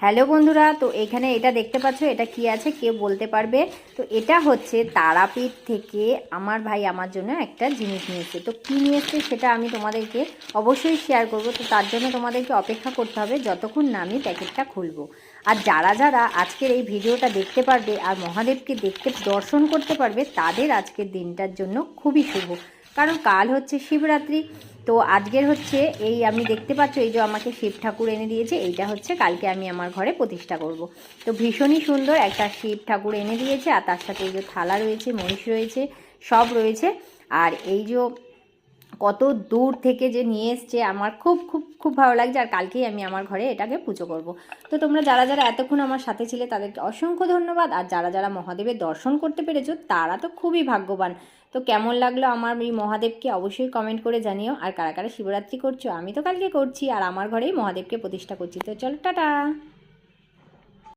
Hello বন্ধুরা, তো এখানে এটা দেখতে পাচ্ছ, এটা কি আছে কেউ বলতে পারবে? তো এটা হচ্ছে তারাপীঠ থেকে আমার ভাই আমার জন্য একটা জিনিস নিয়েছে। তো কী নিয়েছে সেটা আমি তোমাদেরকে অবশ্যই শেয়ার করব। তো তার জন্য তোমাদেরকে অপেক্ষা করতে হবে যতক্ষণ না আমি প্যাকেটটা খুলবো। আর যারা যারা আজকের এই ভিডিওটা দেখতে পারবে আর মহাদেবকে দেখতে দর্শন করতে পারবে, তাদের আজকের দিনটার জন্য খুবই শুভ। কারণ কাল হচ্ছে শিবরাত্রি। তো আজকের হচ্ছে এই আমি দেখতে পাচ্ছ, এই যে আমাকে শিব ঠাকুর এনে দিয়েছে, এইটা হচ্ছে কালকে আমি আমার ঘরে প্রতিষ্ঠা করব। তো ভীষণই সুন্দর একটা শিব ঠাকুর এনে দিয়েছে। আর তার সাথে এই যে থালা রয়েছে, মহিষ রয়েছে, সব রয়েছে। আর এই যে কত দূর থেকে যে নিয়ে এসছে, আমার খুব খুব খুব ভালো লাগছে। আর কালকেই আমি আমার ঘরে এটাকে পুজো করব। তো তোমরা যারা যারা এতক্ষণ আমার সাথে ছিলে তাদেরকে অসংখ্য ধন্যবাদ। আর যারা যারা মহাদেবের দর্শন করতে পেরেছো তারা তো খুবই ভাগ্যবান। তো কেমন লাগলো আমার এই মহাদেবকে অবশ্যই কমেন্ট করে জানিও। আর কারা কারা শিবরাত্রি করছো, আমি তো কালকে করছি আর আমার ঘরেই মহাদেবকে প্রতিষ্ঠা করছি। তো চলো, টাটা।